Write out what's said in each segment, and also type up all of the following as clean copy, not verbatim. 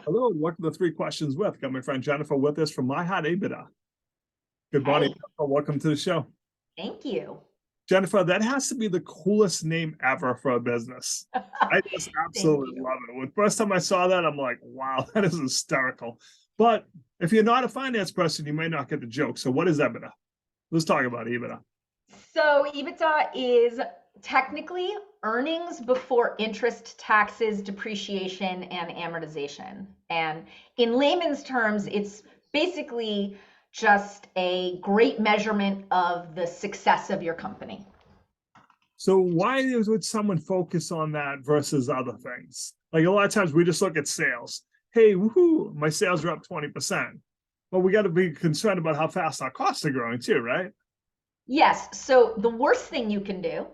Hello, and welcome to Three Questions With. Got my friend Jennifer with us from My Hot EBITDA. Good morning, Hey, Jennifer. Welcome to the show. thank you. Jennifer, that has to be the coolest name ever for a business. I just Thank absolutely you. love it. When first time I saw that, I'm like, wow, that is hysterical. But if you're not a finance person, you may not get the joke. So what is EBITDA? Let's talk about EBITDA. So EBITDA is technically earnings before interest, taxes, depreciation, and amortization. And in layman's terms, it's basically just a great measurement of the success of your company. So why would someone focus on that versus other things? Like a lot of times we just look at sales. Hey, woohoo, my sales are up 20%. But we got to be concerned about how fast our costs are growing too, right? Yes, so the worst thing you can do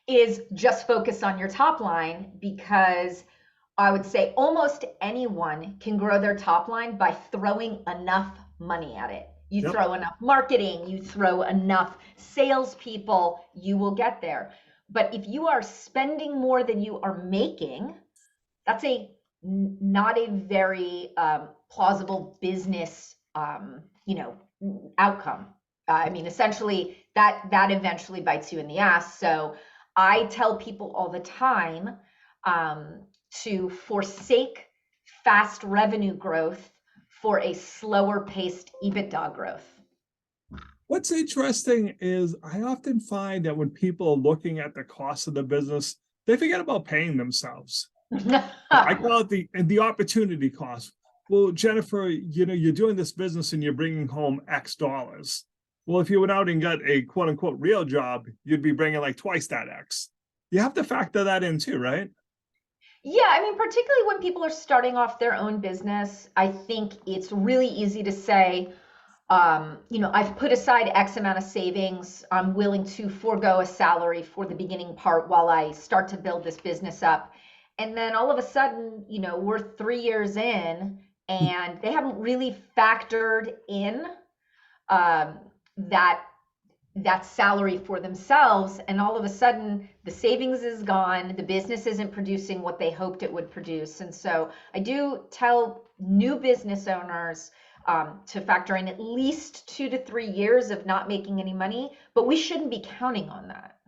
is just focus on your top line because I would say almost anyone can grow their top line by throwing enough money at it. You Yep. throw enough marketing, you throw enough salespeople, you will get there. But if you are spending more than you are making, that's not a very plausible business, outcome. I mean, essentially, that eventually bites you in the ass. So I tell people all the time to forsake fast revenue growth for a slower paced EBITDA growth. What's interesting is I often find that when people are looking at the cost of the business, they forget about paying themselves. I call it the opportunity cost. Well, Jennifer, you're doing this business and you're bringing home X dollars. Well, if you went out and got a quote unquote real job, you'd be bringing like twice that X. You have to factor that in too, right? Yeah, I mean, particularly when people are starting off their own business, I think it's really easy to say, I've put aside X amount of savings. I'm willing to forego a salary for the beginning part while I start to build this business up. And then all of a sudden, we're 3 years in and they haven't really factored in that salary for themselves, and all of a sudden the savings is gone, the business isn't producing what they hoped it would produce. And so I do tell new business owners to factor in at least 2 to 3 years of not making any money, but we shouldn't be counting on that.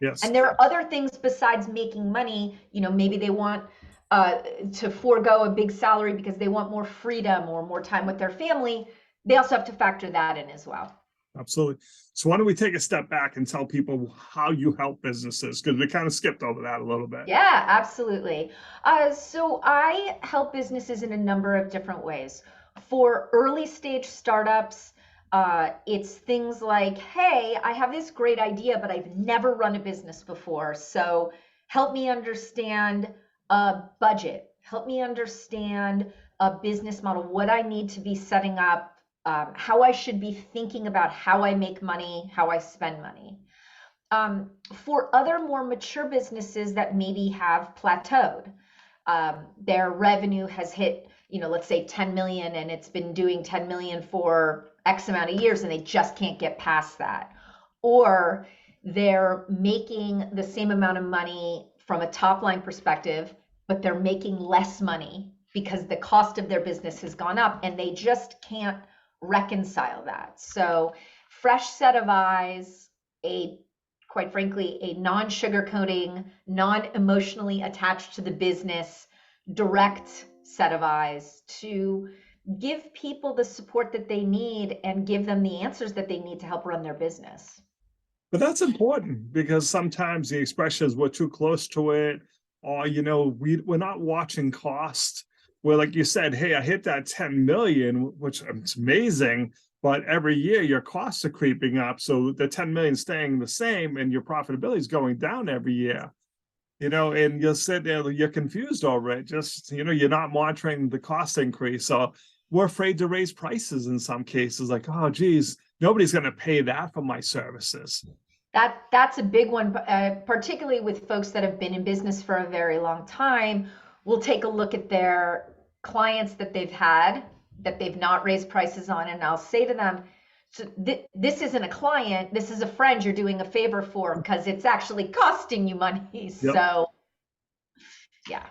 Yes. And there are other things besides making money. Maybe they want to forego a big salary because they want more freedom or more time with their family. They also have to factor that in as well. Absolutely. So why don't we take a step back and tell people how you help businesses? Because we kind of skipped over that a little bit. Yeah, absolutely. So I help businesses in a number of different ways. For early stage startups, it's things like, hey, I have this great idea, but I've never run a business before. So help me understand a budget, help me understand a business model, what I need to be setting up, how I should be thinking about how I make money, how I spend money. For other more mature businesses that maybe have plateaued, their revenue has hit, let's say 10 million, and it's been doing 10 million for X amount of years and they just can't get past that. Or they're making the same amount of money from a top line perspective, but they're making less money because the cost of their business has gone up and they just can't reconcile that. So fresh set of eyes, quite frankly, a non-sugarcoating, non-emotionally attached to the business, direct set of eyes to give people the support that they need and give them the answers that they need to help run their business. But that's important because sometimes the expression is we're too close to it, or we're not watching cost. Where, like you said, hey, I hit that 10 million, which is amazing, but every year your costs are creeping up. So the 10 million staying the same and your profitability is going down every year. And you'll sit there, you're confused already. Just, you're not monitoring the cost increase. So we're afraid to raise prices in some cases, like, oh, geez, nobody's going to pay that for my services. That's a big one, particularly with folks that have been in business for a very long time. We'll take a look at their clients that they've had that they've not raised prices on, and I'll say to them, so this isn't a client, this is a friend you're doing a favor for because it's actually costing you money. Yep. So yeah.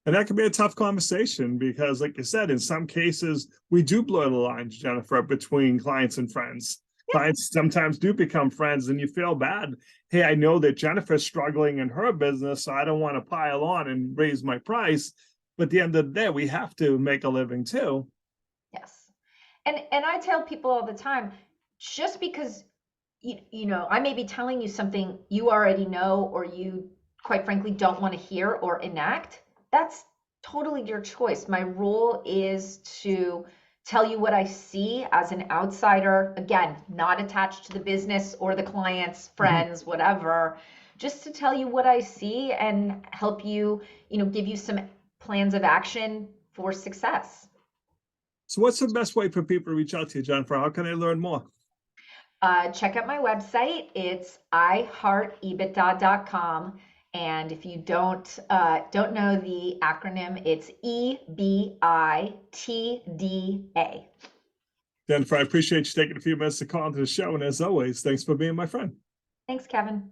And that can be a tough conversation because, like you said, in some cases, we do blur the lines, Jennifer, between clients and friends. Yeah. Clients sometimes do become friends and you feel bad. Hey, I know that Jennifer's struggling in her business, so I don't want to pile on and raise my price. But at the end of the day, we have to make a living too. Yes. And I tell people all the time, just because you know, I may be telling you something you already know or you quite frankly don't want to hear or enact, that's totally your choice. My role is to tell you what I see as an outsider, again, not attached to the business or the clients, friends, whatever, just to tell you what I see and help you, you know, give you some plans of action for success. So what's the best way for people to reach out to you, Jennifer? How can they learn more? Check out my website. It's iheartebitda.com. And if you don't know the acronym, it's EBITDA. Jennifer, I appreciate you taking a few minutes to call into the show. And as always, thanks for being my friend. Thanks, Kevin.